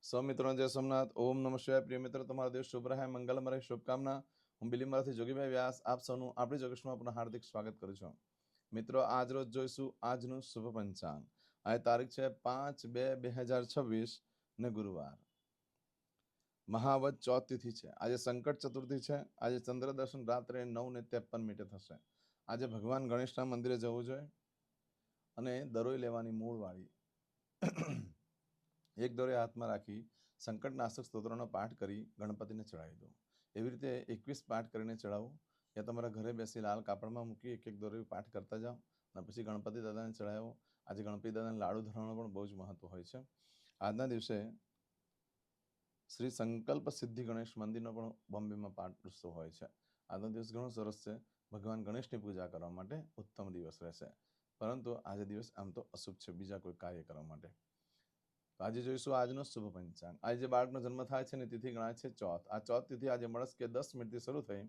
સૌ મિત્રોને જય સોમનાથ. ઓમ નમઃ શિવાય. પ્રિય મિત્રો, તમારો દિવસ શુભ રહે, મંગલમય રહે, શુભકામના. હું બિલીમરાથી જોગીભાઈ વ્યાસ આપ સૌનું આપણી જોગેશમાં પુનઃ હાર્દિક સ્વાગત કરું છું. મિત્રો, આજ રોજ જોઈશું આજનું શુભ પંચાંગ. આ તારીખ છે 5/2/2026 ને ગુરુવાર. મહાવદ ચોથ તિથિ છે. આજે સંકટ ચતુર્થી છે. આજે ચંદ્ર દર્શન રાત્રે 9:53 થશે. આજે ભગવાન ગણેશના મંદિરે જવું જોઈએ અને દરોઈ લેવાની મૂળવાળી એક દોરે હાથમાં રાખી સંકટનાશક સ્તોત્રનો પાઠ કરી ગણપતિને ચડાવી દો. એવી રીતે 21 પાઠ કરીને ચડાવો, યા તમારા ઘરે બેસી લાલ કાપડમાં મૂકી એક દોરે પાઠ કરતા જાઓ અને પછી ગણપતિ દાદાને ચડાવો. આજે ગણપતિ દાદાને લાડુ ધરવાનું પણ બહુ જ મહત્વ હોય છે. આજના દિવસે શ્રી સંકલ્પ સિદ્ધિ ગણેશ મંદિરનો પણ બોમ્બેમાં પાઠ ઉત્સવ હોય છે. આજનો દિવસ ઘણો સરસ છે. ભગવાન ગણેશની પૂજા કરવા માટે ઉત્તમ દિવસ રહેશે. પરંતુ આજે દિવસ આમ તો અશુભ છે બીજા કોઈ કાર્ય કરવા માટે. આજે જોઈશું આજનો શુભ પંચાંગ. આજે જે બાળકનો જન્મ થાય છે ને તિથિ ગણાય છે ચોથ. આ ચોથ તિથિ આજે મળસ્કે 10 મિનિટથી શરૂ થઈ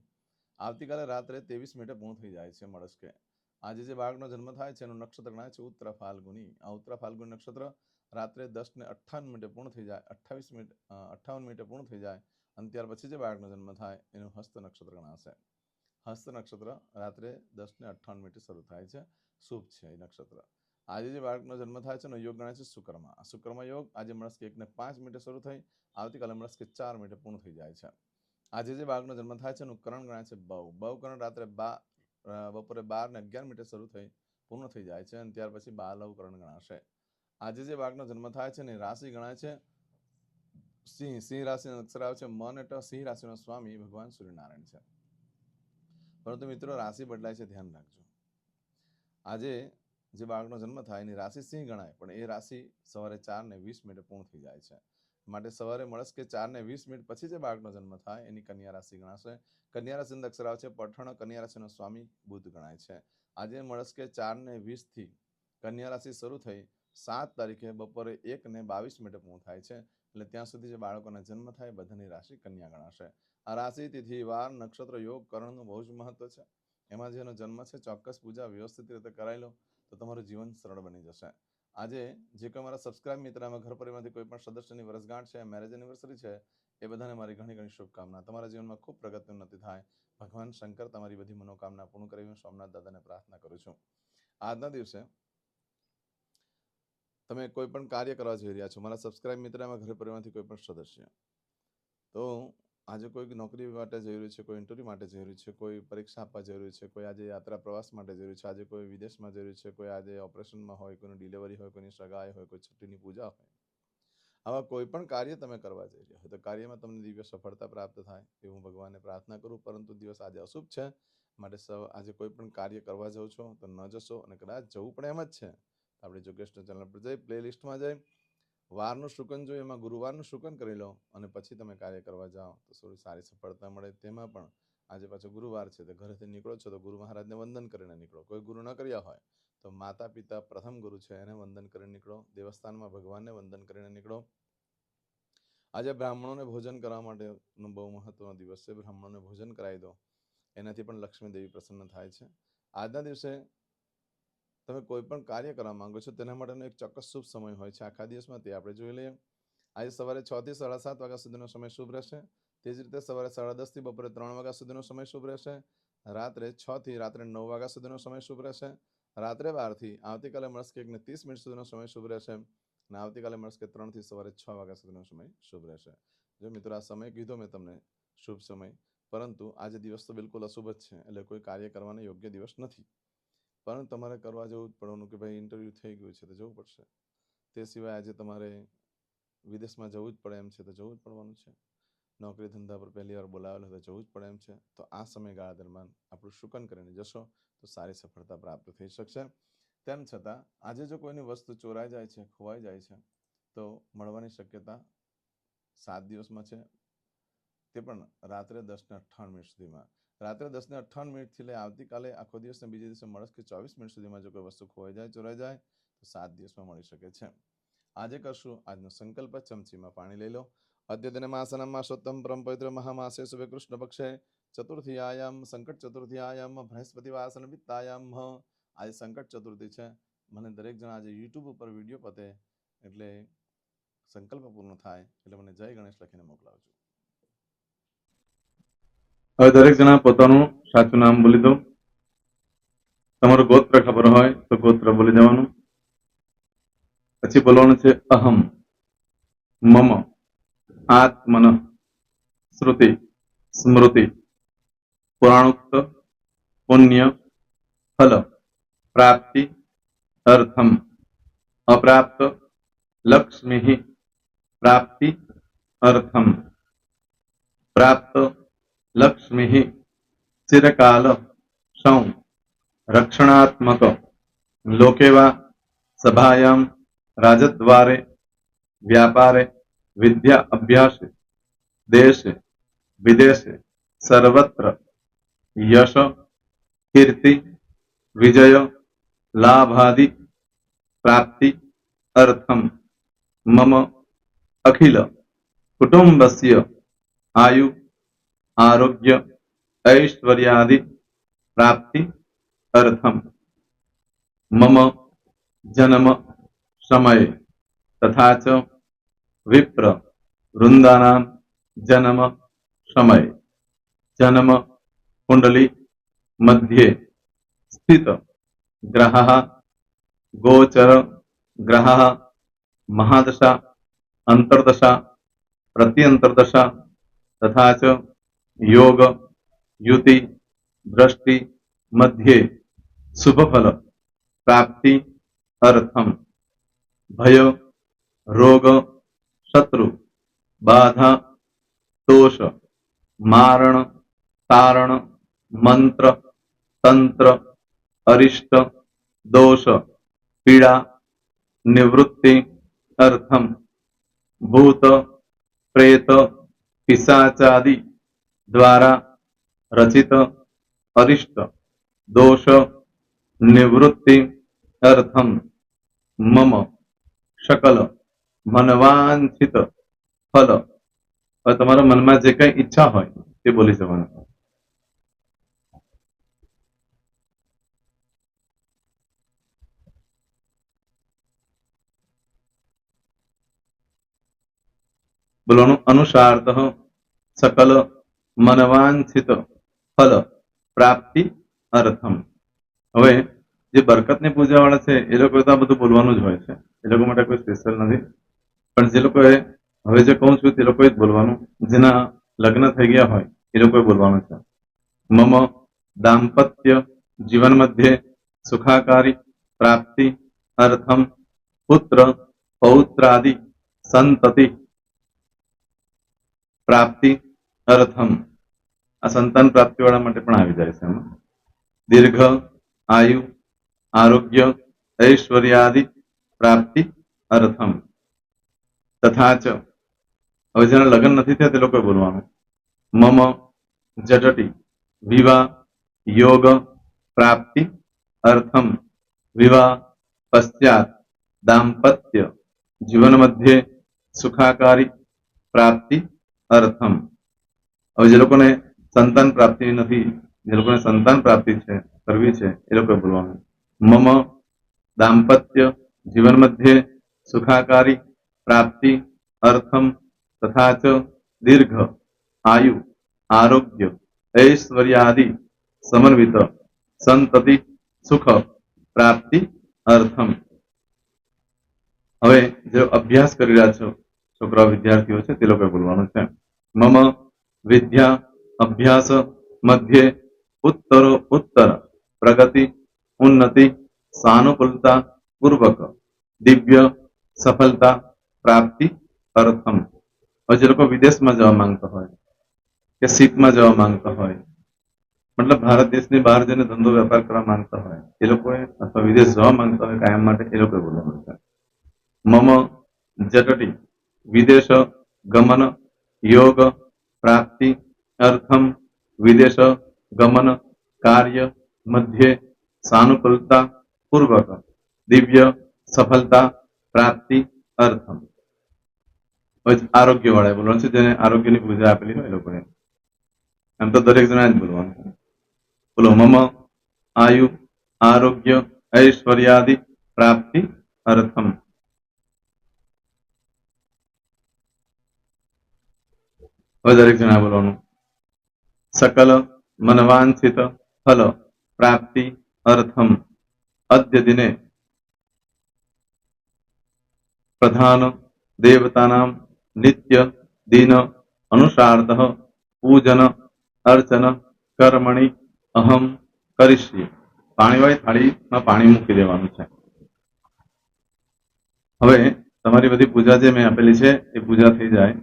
આવતીકાલે રાત્રે 23 મિનિટે પૂર્ણ થઈ જાય છે મળસ્કે. આજે જે બાળકનો જન્મ થાય છે એનું નક્ષત્ર ગણાય છે ઉત્તર ફાલ્ગુની. આ ઉત્તર ફાલ્ગુની નક્ષત્ર રાત્રે 10:58 પૂર્ણ થઈ જાય, 58 મિનિટે પૂર્ણ થઈ જાય અને ત્યાર પછી જે બાળકનો જન્મ થાય એનું હસ્ત નક્ષત્ર ગણાશે. હસ્ત નક્ષત્ર રાત્રે 10:58 શરૂ થાય છે. શુભ છે એ નક્ષત્ર. આજે જે બાળકનો જન્મ થાય છે એનો યોગ ગણાય છે શુક્રમાં. આ શુક્રમાં યોગ આજે મળસ્કે 1:05 શરૂ થઈ આવતીકાલે મળસ્કે 4 મિનિટે પૂર્ણ થઈ જાય છે. આજે જે બાળકનો જન્મ થાય છે એનું કરણ ગણાય છે બહુ. બહુ કરણ રાત્રે બપોરે 12:11 શરૂ થઈ પૂર્ણ થઈ જાય છે અને ત્યાર પછી બાલવ કરણ ગણાશે. આજે જે બાળકનો જન્મ થાય છે ને રાશિ ગણાય છે સિંહ. સિંહ રાશિનો અક્ષર આવે છે મન, એટલે સિંહ રાશિનો સ્વામી ભગવાન સૂર્યનારાયણ છે. પરંતુ મિત્રો, રાશિ બદલાય છે, ધ્યાન રાખજો. આજે જે બાળકનો જન્મ થાય એની રાશિ સિંહ ગણાય, પણ એ રાશિ સવારે 4:20 પૂર્ણ થઈ જાય છે. માટે સવારે મળસ્કે 4:20 પછી જે બાળકનો જન્મ થાય એની કન્યા રાશિ ગણાશે. કન્યા રાશિનો અક્ષર આવે છે પઠણ. કન્યા રાશિનો સ્વામી બુધ ગણાય છે. આજે મળસ્કે 4:20 થી કન્યા રાશિ શરૂ થઈ 7 તારીખે બપોરે 1:22 પૂર્ણ થાય છે. એટલે ત્યાં સુધી જે બાળકોના જન્મ થાય બધાની રાશિ કન્યા ગણાશે. આ રાશિ, તિથિ, વાર, નક્ષત્ર, યોગ, કરણનું બહુ જ મહત્વ છે. એમાં જેનો જન્મ છે ચોક્કસ પૂજા વ્યવસ્થિત રીતે કરાવી લો તો તમારું જીવન સરળ બની જશે. આજે જે કોઈ મારા સબસ્ક્રાઇબ મિત્ર, આમાં ઘર પરિવારમાંથી કોઈ પણ સદસ્યની વર્ષગાંઠ છે, મેરેજ એનિવર્સરી છે, એ બધાને મારી ઘણી ઘણી શુભકામના. તમારા જીવનમાં ખૂબ પ્રગતિ ઉન્નતિ થાય. ભગવાન શંકર તમારી બધી મનોકામના પૂર્ણ કરી હું સોમનાથ દાદાને પ્રાર્થના કરું છું. આજના દિવસે તમે કોઈ પણ કાર્ય કરવા જઈ રહ્યા છો, મારા સબસ્ક્રાઇબ મિત્ર, આમાં ઘર પરિવારમાંથી કોઈ પણ સદસ્ય, તો આજે કોઈ નોકરી માટે જઈ રહ્યું છે, કોઈ ઇન્ટરવ્યૂ માટે જઈ રહ્યું છે, કોઈ પરીક્ષા આપવા જઈ રહ્યું છે, કોઈ આજે યાત્રા પ્રવાસ માટે જઈ રહ્યું છે, આજે કોઈ વિદેશમાં જઈ રહ્યું છે, કોઈ આજે ઓપરેશનમાં હોય, કોઈની ડિલિવરી હોય, કોઈની સગાઈ હોય, કોઈ છઠ્ઠીની પૂજા હોય. આવા કોઈ પણ કાર્ય તમે કરવા જઈ રહ્યા હોય તો કાર્યમાં તમને દિવ્ય સફળતા પ્રાપ્ત થાય એ હું ભગવાનને પ્રાર્થના કરું. પરંતુ દિવસ આજે અશુભ છે, માટે આજે કોઈ પણ કાર્ય કરવા જાઓ છો તો ન જશો. અને કદાચ જવું પણ એમ જ છે તો આપણે જોગેશના ચેનલ પર જઈ પ્લેલિસ્ટમાં જઈ વારનું શુકન જોઈ, એમાં ગુરુવારનું શુકન કરી લો અને પછી તમે કાર્ય કરવા જાઓ તો થોડી સારી સફળતા મળે. તેમાં પણ આજે પાછો ગુરુવાર છે તો ઘરેથી નીકળો છો તો ગુરુ મહારાજને વંદન કરીને નીકળો. કોઈ ગુરુ ન કર્યા હોય તો માતા પિતા પ્રથમ ગુરુ છે એને વંદન કરીને નીકળો. દેવસ્થાનમાં ભગવાનને વંદન કરીને નીકળો. આજે બ્રાહ્મણોને ભોજન કરવા માટેનો બહુ મહત્વનો દિવસ છે. બ્રાહ્મણોને ભોજન કરાવી દો, એનાથી પણ લક્ષ્મી દેવી પ્રસન્ન થાય છે. આજના દિવસે તમે કોઈ પણ કાર્ય કરવા માંગો છો તેના માટેનો એક ચોક્કસ શુભ સમય હોય છે આખા દિવસમાં, તે આપણે જોઈ લઈએ. આજે સવારે 6 થી 7:30 વાગ્યા સુધીનો સમય શુભ રહેશે. તે જ રીતે સવારે 10:30 થી બપોરે 3 વાગ્યા સુધીનો સમય શુભ રહેશે. રાત્રે 6 થી રાત્રે 9 વાગ્યા સુધીનો સમય શુભ રહેશે. રાત્રે 12 થી આવતીકાલે મળસ્કે 1:30 સુધીનો સમય શુભ રહેશે. અને આવતીકાલે મળસ્કે 3 થી સવારે 6 વાગ્યા સુધીનો સમય શુભ રહેશે. જો મિત્રો, આ સમય કીધો મેં તમને શુભ સમય, પરંતુ આજે દિવસ તો બિલકુલ અશુભ જ છે. એટલે કોઈ કાર્ય કરવાનો યોગ્ય દિવસ નથી. પરંતુ તમારે કરવા જવું જ પડવાનું કે ભાઈ ઇન્ટરવ્યૂ થઈ ગયું છે તો જવું પડશે. તે સિવાય આજે તમારે વિદેશમાં જવું જ પડે એમ છે તો જવું જ પડવાનું છે. નોકરી ધંધા પર પહેલી વાર બોલાવેલો તો જવું જ પડે એમ છે. તો આ સમયગાળા દરમિયાન આપણું શુકન કરીને જશો તો સારી સફળતા પ્રાપ્ત થઈ શકશે. તેમ છતાં આજે જો કોઈની વસ્તુ ચોરાઈ જાય છે, ખોવાઈ જાય છે, તો મળવાની શક્યતા 7 દિવસમાં છે, તે પણ રાત્રે 10:58 સુધીમાં. રાત્રે 10:58 થી લઈ આવતીકાલે આખો દિવસને બીજે દિવસે મળસ્કે 24 મિનિટ સુધીમાં જો કોઈ વસ્તુ ખોવાઈ જાય, ચોરાઈ જાય તો 7 દિવસમાં મળી શકે છે. આજે કરશું આજનો સંકલ્પ. ચમચીમાં પાણી લઈ લો. અદ્યતન માસનમ માસોત્તમ પરમ પવિત્ર મહામાસે શુભે કૃષ્ણ પક્ષે ચતુર્થીયાયામ સંકટ ચતુર્થીયાયામ બૃહસ્પતિવાસન વિત્તાયામ. આજે સંકટ ચતુર્થી છે. મને દરેક જણા આજે યુટ્યુબ ઉપર વિડીયો પતે એટલે સંકલ્પ પૂર્ણ થાય એટલે મને જય ગણેશ લખીને મોકલાવજો. હવે દરેક જણા પોતાનું સાચું નામ બોલી દો. તમારું ગોત્ર ખબર હોય તો ગોત્ર બોલી દેવાનું. પછી બોલવાનું છે અહમ, મમ, આત્મન, શ્રુતિ, સ્મૃતિ, પુરાણોક્ત, પુણ્ય, ફલ, પ્રાપ્તિ, અર્થમ, અપ્રાપ્ત, લક્ષ્મી, પ્રાપ્તિ, અર્થમ, પ્રાપ્ત, લક્ષ્મી, ચિરકાલ, સૌ, રક્ષણાત્મક, લોકેવા, સભાયામ, રાજદ્વારે, વ્યાપારે, વિદ્યા અભ્યાસે, દેશે, વિદેશે, સર્વત્ર, યશ, કીર્તિ, વિજય, લાભાદि, પ્રાપ્તિ, અર્થમ, મમ, અખિલ, કુટુંબસ્ય, આયુ, આરોગ્ય, ऐश्वर्यादि, प्राप्ति, अर्थम, मम, जन्म, समय, तथा च विप्र, वृंदानां, जन्म, समय, जन्म, कुंडली, मध्ये, स्थित, ग्रहः, गोचर, ग्रहः, महादशा, अंतर्दशा, प्रत्यंतर्दशा, तथा च योग, युति, दृष्टि, मध्ये, शुभ फल, प्राप्ति, अर्थम, भय, रोग, शत्रु, बाधा, दोष, मारण, तारण, मंत्र, तंत्र, अरिष्ट, दोष, पीड़ा, निवृत्ति, अर्थम, भूत, प्रेत, पिशाचादि द्वारा रचित अरिष्ट, दोष, निवृत्ति, अर्थम, मम, सकल, मनवांछित फल. હવે તમારા મનમાં જે કઈ ઈચ્છા હોય તે બોલી જવાનું. બોલવાનું અનુસાર્થ સકલ મનવાંછિત ફલ પ્રાપ્તિ અર્થમ. હવે જે બરકતની પૂજા વાળા છે એ લોકો તો આ બધું બોલવાનું જ હોય છે, એ લોકો માટે કોઈ સ્પેશિયલ નથી. પણ જે લોકોએ હવે જે કહું છું તે લોકોએ જ બોલવાનું, જેના લગ્ન થઈ ગયા હોય એ લોકોએ બોલવાનું છે. મમ દાંપત્ય જીવન મધ્યે સુખાકારી પ્રાપ્તિ અર્થમ પુત્ર પૌત્રાદિ સંતતિ પ્રાપ્તિ અર્થમ. આ સંતાન પ્રાપ્તિ વાળા માટે પણ આવી જાય છે એમાં. દીર્ઘ આયુ આરોગ્ય ઐશ્વર્યાદિ પ્રાપ્તિ અર્થમ. તથા ચ હવે જેના લગ્ન નથી થયા તે લોકોએ બોલવાનું. મમ જટટી વિવાહ યોગ પ્રાપ્તિ અર્થમ વિવાહ પશ્ચાત દાંપત્ય જીવન મધ્યે સુખાકારી પ્રાપ્તિ અર્થમ. હવે જે લોકોને સંતાન પ્રાપ્તિ નથી, જે લોકોને સંતાન પ્રાપ્તિ છે કરવી છે એ લોકોએ બોલવાનું. મમ દાંપત્ય જીવન મધ્યે સુખાકારી પ્રાપ્તિ અર્થમ તથા ચ દીર્ઘ આયુ આરોગ્ય ऐश्वर्यादि समन्वित संतति सुख प्राप्ति अर्थम. હવે જે અભ્યાસ કરી રહ્યા છો છોકરા વિદ્યાર્થીઓ છે તે લોકોએ બોલવાનું છે. મમ વિદ્યા અભ્યાસ મધ્યે ઉત્તરો ઉત્તર પ્રગતિ ઉન્નતિ સાનુકૂલતા પૂર્વક દિવ્ય સફળતા પ્રાપ્તિ અર્થમ. હવે જે લોકો વિદેશમાં જવા માંગતા હોય કે શીખમાં જવા માંગતા હોય, મતલબ ભારત દેશની બહાર જઈને ધંધો વેપાર કરવા માંગતા હોય એ લોકોએ, અથવા વિદેશ જવા માંગતા હોય કાયમ માટે, એ લોકોએ બોલવાનું છે. મમ જટટી વિદેશ ગમન યોગ પ્રાપ્તિ અર્થમ વિદેશ ગમન કાર્ય મધ્યે સાનુકૂલતા પૂર્વક દિવ્ય સફળતા પ્રાપ્તિ અર્થમ. આરોગ્ય વાળા બોલવાનું છે, જેને આરોગ્યની પૂજા આપેલી હોય એ લોકોએ. એમ તો દરેક જણા જ બોલવાનું. બોલો મમ આયુ આરોગ્ય ઐશ્વર્યાદિ પ્રાપ્તિ અર્થમ. હવે દરેક જણા બોલવાનું. સકલ મનવાંછિત ફલ પ્રાપ્તિ અર્થમ અદ્ય દિને પ્રધાન દેવતાનામ નિત્ય દિન અનુસારતઃ પૂજન અર્ચન કર્મણિ અહમ કરીશ્યે. પાણીવાળી થાળીમાં પાણી મૂકી દેવાનું છે. હવે તમારી બધી પૂજા જે મેં આપેલી છે એ પૂજા થઈ જાય,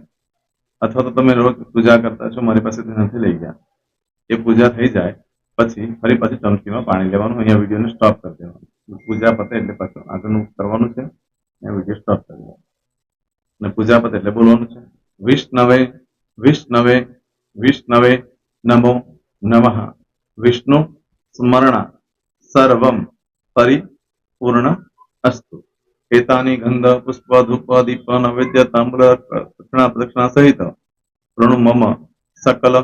અથવા તો તમે રોજ પૂજા કરતા છો, મારી પાસેથી નથી લઈ ગયા, એ પૂજા થઈ જાય પછી ફરી પાછી ચમચીમાં પાણી લેવાનું. અહીંયા વિડીયોને સ્ટોપ કરી દેવાનું. પૂજા પતે એટલે પાછું આગળનું કરવાનું છે. અહીંયા વિડીયો સ્ટોપ કરી દેવાનો અને પૂજા પતે એટલે બોલવાનું છે વિષ્ણવે વિષ્ણવે વિષ્ણવે નમો નમઃ વિષ્ણુ સ્મરણ સર્વમ પરિપૂર્ણ અસ્તુ. એતાની ગંધ પુષ્પ ધૂપ દીપ નૈવેદ્ય તાંબૂલ પ્રદક્ષિણા સહિત પ્રણુ મમ સકલ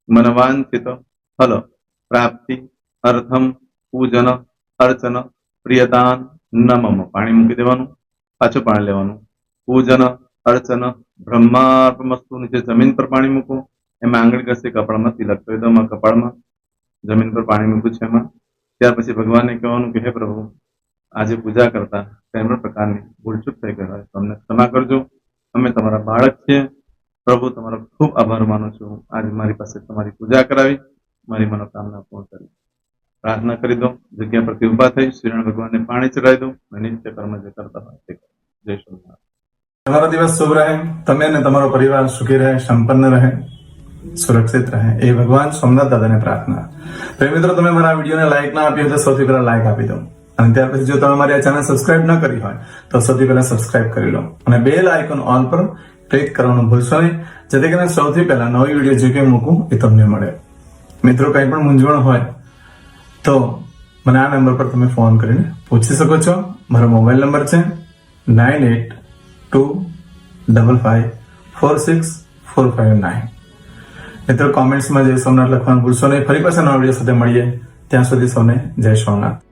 મનવાંછિત ફલ પ્રાપ્તિ અર્થમ પૂજન અર્ચન પ્રિયદાન ન મમ. પાણી મૂકી દેવાનું, પાછું પાણી લેવાનું. પૂજન અર્ચન બ્રહ્માર્પણમસ્તુ. નીચે જમીન પર પાણી મૂકો, એમાં આંગળી ઘસી કપાળમાં તિલક કરી દો. કપાળમાં જમીન પર પાણી મૂક્યું છે એમાં. ત્યાર પછી ભગવાનને કહેવાનું કે હે પ્રભુ, આજે પૂજા કરતા કઈ પણ પ્રકારની ભૂલચૂક થઈ ગઈ હોય તો અમને ક્ષમા કરજો. અમે તમારા બાળક છીએ. પ્રભુ, તમારો ખૂબ આભાર માનું છું. આજે મારી પાસે તમારી પૂજા કરાવી, મારી મનોકામના પૂર્ણ કરી. પ્રાર્થના કરી દો. જગ્યા પરથી ઉભા થઈ શ્રીનારાયણ ભગવાનને પાણી ચડાવી દો અને નિત્ય કર્મ જે કરતા હોય તે કરો. જય સ્વામિનારાયણ. તમારો દિવસ શુભ રહે, તમે અને તમારો પરિવાર સુખી રહે, સંપન્ન રહે, સુરક્ષિત રહે, એ ભગવાન સોમનાથ દાદાને પ્રાર્થના. તો મિત્રો, તમે મારા વિડીયોને લાઈક ના આપી હોય તો સૌથી પહેલા લાઈક આપી દો, અને ત્યાર પછી જો તમે મારી આ ચેનલ સબસ્ક્રાઇબ ન કરી હોય તો સૌથી પહેલા સબસ્ક્રાઇબ કરી લો અને બેલ આઇકોન ઓલ પર ક્લિક કરવાનું ભૂલશો નહીં, જેથી કરીને સૌથી પહેલા નવી વિડીયો જે કંઈ મૂકું એ તમને મળે. મિત્રો, કંઈ પણ મૂંઝવણ હોય તો મને આ નંબર પર તમે ફોન કરીને પૂછી શકો છો. મારો મોબાઈલ નંબર છે 9825546459. મિત્રો, કોમેન્ટ્સમાં જય સોમનાથ લખવાનું ભૂલશો નહીં. ફરી પાછા નવા વિડીયો સાથે મળીએ. ત્યાં સુધી સૌને જય સોમનાથ.